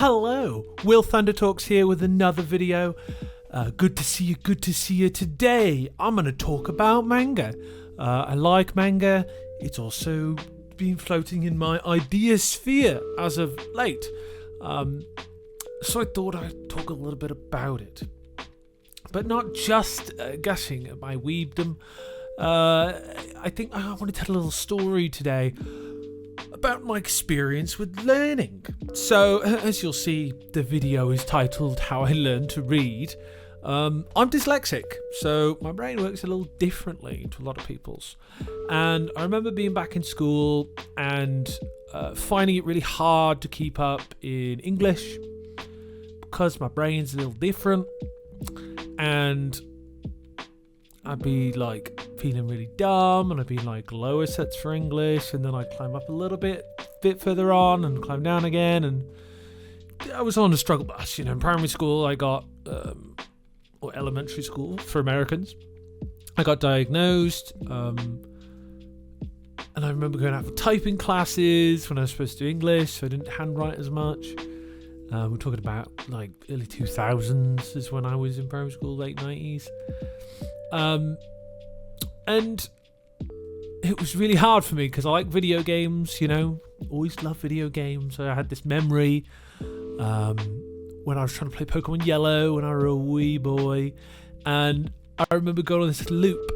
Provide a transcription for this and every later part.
Hello, Will Thunder Talks here with another video. Good to see you. Today I'm going to talk about manga. I like manga. It's also been floating in my idea sphere as of late. So I thought I'd talk a little bit about it. But not just gushing at my weebdom. I think I want to tell a little story today about my experience with learning. So, as you'll see, the video is titled How I Learned to Read. I'm dyslexic, so my brain works a little differently to a lot of people's. And I remember being back in school and finding it really hard to keep up in English because my brain's a little different. And I'd be like feeling really dumb, and I'd be like lower sets for English, and then I'd climb up a little bit further on and climb down again, and I was on a struggle bus. In primary school I got or elementary school for Americans, I got diagnosed, and I remember going out for typing classes when I was supposed to do English, so I didn't handwrite as much. We're talking about like early 2000s is when I was in primary school, late 90s. And it was really hard for me because I like video games, always loved video games. So I had this memory when I was trying to play Pokemon Yellow when I was a wee boy. And I remember going on this loop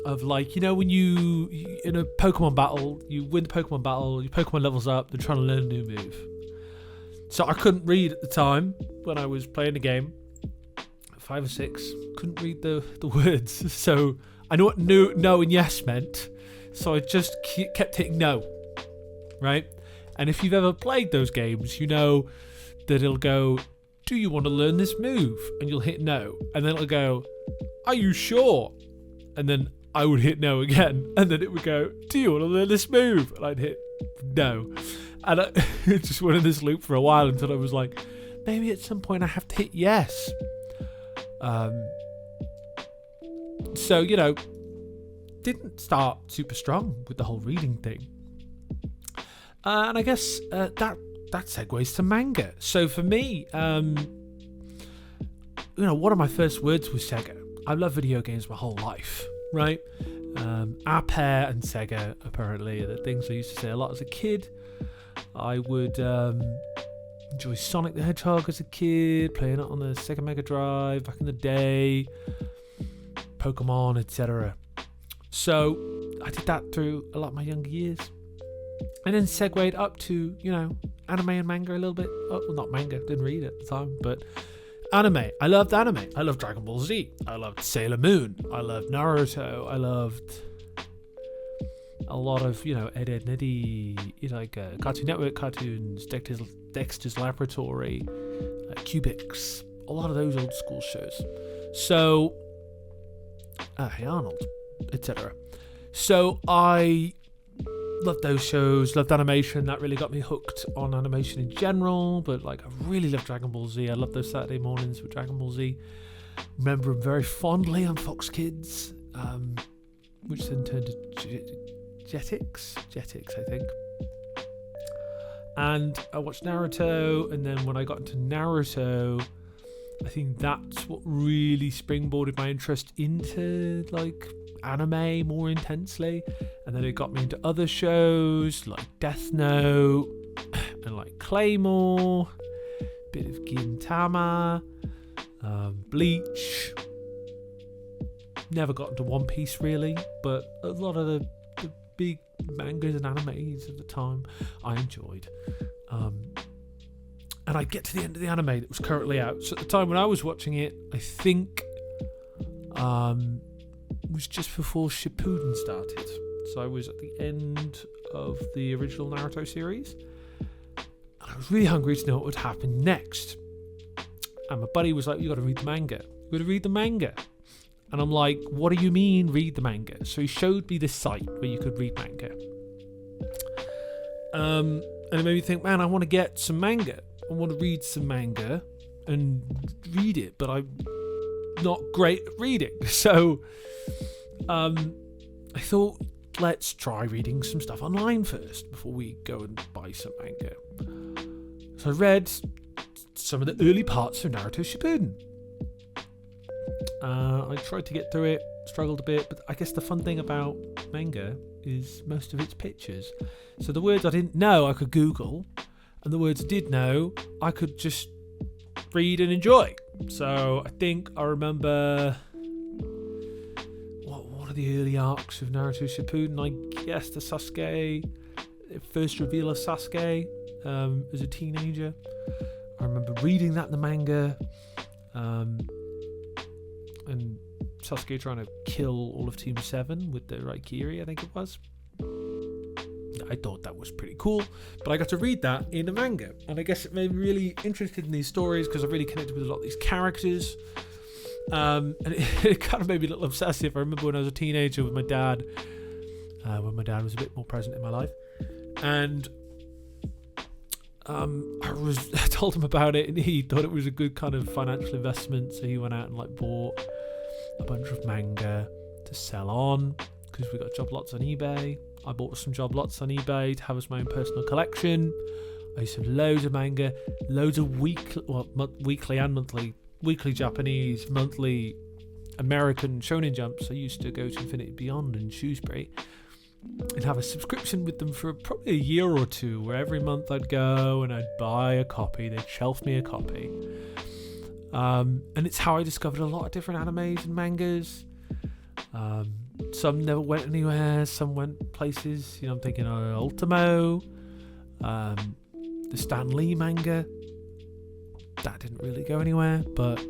of like, when you in a Pokemon battle, you win the Pokemon battle, your Pokemon levels up, they're trying to learn a new move. So I couldn't read at the time when I was playing the game. 5 or 6, couldn't read the words, so I know what no and yes meant, so I just kept hitting no, right? And if you've ever played those games, you know that it'll go, do you want to learn this move? And you'll hit no, and then it'll go, are you sure? And then I would hit no again, and then it would go, do you want to learn this move? And I'd hit no, and I just went in this loop for a while until I was like, maybe at some point I have to hit yes. So, didn't start super strong with the whole reading thing. And I guess that segues to manga. So for me, one of my first words was Sega. I've loved video games my whole life, right? Apair and Sega, apparently, are the things I used to say a lot as a kid. I would enjoy Sonic the Hedgehog as a kid, playing it on the Sega Mega Drive back in the day, Pokemon, etc. So I did that through a lot of my younger years, and then segued up to anime and manga a little bit. Oh, well, not manga, didn't read it at the time, but anime. I loved anime. I loved Dragon Ball Z. I loved Sailor Moon. I loved Naruto. I loved a lot of Ed, Edd n Eddy, Cartoon Network cartoons, Dexter's Laboratory, Cubics, a lot of those old school shows. So, Hey Arnold, etc. So I loved those shows, loved animation. That really got me hooked on animation in general. But I really loved Dragon Ball Z. I loved those Saturday mornings with Dragon Ball Z. Remember them very fondly on Fox Kids, which then turned to Jetix, I think. And I watched Naruto, and then when I got into Naruto, I think that's what really springboarded my interest into anime more intensely. And then it got me into other shows like Death Note and Claymore, bit of Gintama, Bleach. Never got into One Piece really, but a lot of the big mangas and animes at the time I enjoyed. And I'd get to the end of the anime that was currently out. So at the time when I was watching it, I think it was just before Shippuden started. So I was at the end of the original Naruto series, and I was really hungry to know what would happen next. And my buddy was like, you got to read the manga. And I'm like, what do you mean read the manga? So he showed me this site where you could read manga. And it made me think, man, I want to get some manga. I want to read some manga and read it, but I'm not great at reading. So I thought, let's try reading some stuff online first before we go and buy some manga. So I read some of the early parts of Naruto Shippuden. I tried to get through it, struggled a bit, but I guess the fun thing about manga is most of its pictures. So the words I didn't know I could Google, and the words I did know I could just read and enjoy. So I think I remember what are the early arcs of Naruto Shippuden? I guess the Sasuke, first reveal of Sasuke as a teenager. I remember reading that in the manga, and Sasuke trying to kill all of Team 7 with the Raikiri, I think it was. I thought that was pretty cool, but I got to read that in the manga, and I guess it made me really interested in these stories because I really connected with a lot of these characters, and it kind of made me a little obsessive. I remember when I was a teenager with my dad, when my dad was a bit more present in my life, and I told him about it, and he thought it was a good kind of financial investment, so he went out and like bought a bunch of manga to sell on, because we got job lots on eBay. I bought some job lots on eBay to have as my own personal collection. I used to have loads of manga, loads of weekly and monthly, weekly Japanese, monthly American Shonen Jumps. I used to go to Infinity Beyond in Shrewsbury and have a subscription with them for probably a year or two, where every month I'd go and I'd buy a copy. They'd shelf me a copy. And it's how I discovered a lot of different animes and mangas. Some never went anywhere, some went places. I'm thinking Ultimo, the Stan Lee manga. That didn't really go anywhere, but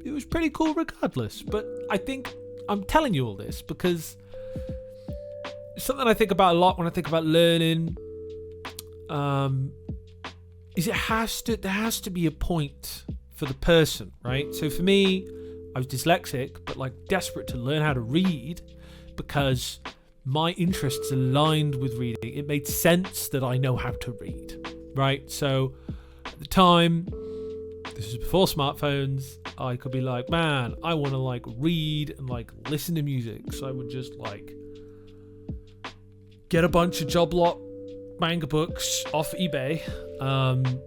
it was pretty cool regardless. But I think I'm telling you all this because something I think about a lot when I think about learning is there has to be a point for the person, right? So for me, I was dyslexic, but like desperate to learn how to read because my interests aligned with reading. It made sense that I know how to read, right? So at the time, this was before smartphones, I could be like, man, I want to like read and like listen to music. So I would just like get a bunch of job lot manga books off eBay, and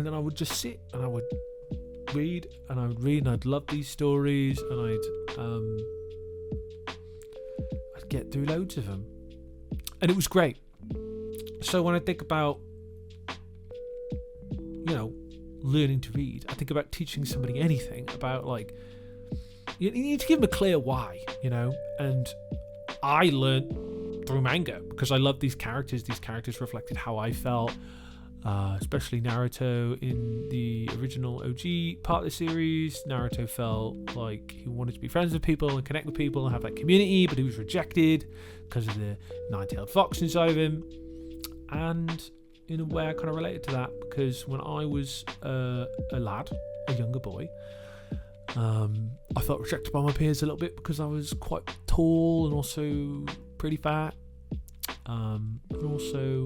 then I would just sit and I would read and I'd love these stories, and I'd get through loads of them, and it was great. So when I think about learning to read, I think about teaching somebody anything, about like you need to give them a clear why, and I learned through manga because I love these characters. These characters reflected how I felt, especially Naruto in the original OG part of the series. Naruto felt like he wanted to be friends with people and connect with people and have that community, but he was rejected because of the nine-tailed fox inside of him. And in a way I kind of related to that, because when I was a lad, a younger boy, I felt rejected by my peers a little bit because I was quite tall and also pretty fat, and also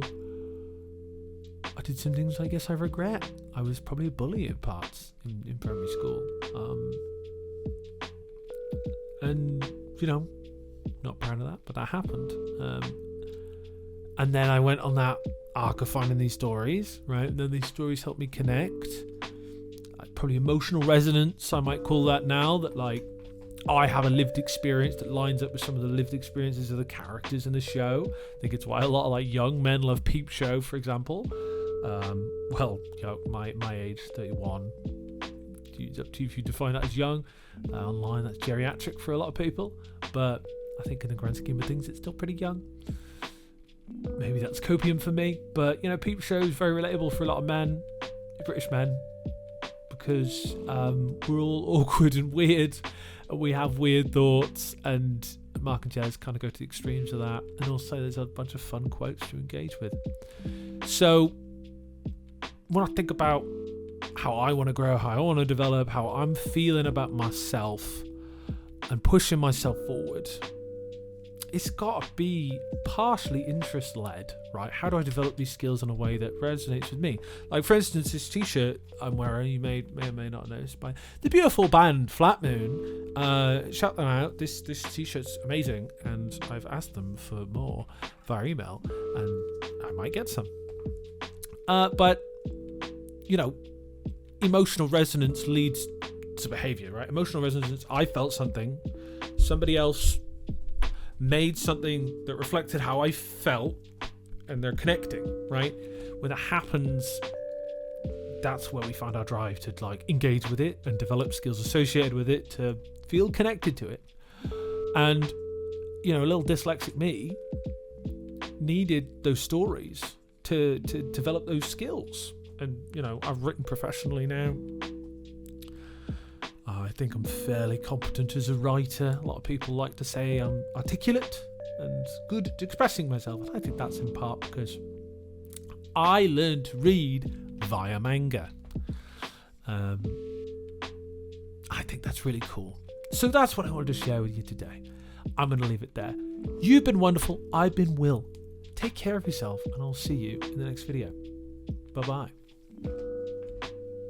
I did some things I guess I regret. I was probably a bully at parts in primary school, and not proud of that, but that happened. And then I went on that arc of finding these stories, right? And then these stories helped me connect. Probably emotional resonance, I might call that now, that like I have a lived experience that lines up with some of the lived experiences of the characters in the show. I think it's why a lot of like young men love Peep Show, for example. My age, 31. It's up to you if you define that as young. Online, that's geriatric for a lot of people. But I think in the grand scheme of things, it's still pretty young. Maybe that's copium for me. But, Peep Show is very relatable for a lot of men, British men, because we're all awkward and weird, and we have weird thoughts, and Mark and Jez kind of go to the extremes of that. And also there's a bunch of fun quotes to engage with. So when I think about how I want to grow, how I want to develop, how I'm feeling about myself and pushing myself forward, it's got to be partially interest-led, right? How do I develop these skills in a way that resonates with me? Like, for instance, this t-shirt I'm wearing, you may or may not notice, by the beautiful band Flat Moon. Shout them out. This t-shirt's amazing, and I've asked them for more via email, and I might get some. But emotional resonance leads to behavior, right? Emotional resonance, I felt something, somebody else made something that reflected how I felt, and they're connecting, right? When that happens, that's where we find our drive to like engage with it and develop skills associated with it, to feel connected to it. And you know, a little dyslexic me needed those stories to develop those skills. And you know, I've written professionally now. I think I'm fairly competent as a writer. A lot of people like to say I'm articulate and good at expressing myself. And I think that's in part because I learned to read via manga. I think that's really cool. So that's what I wanted to share with you today. I'm going to leave it there. You've been wonderful. I've been Will. Take care of yourself, and I'll see you in the next video. Bye-bye.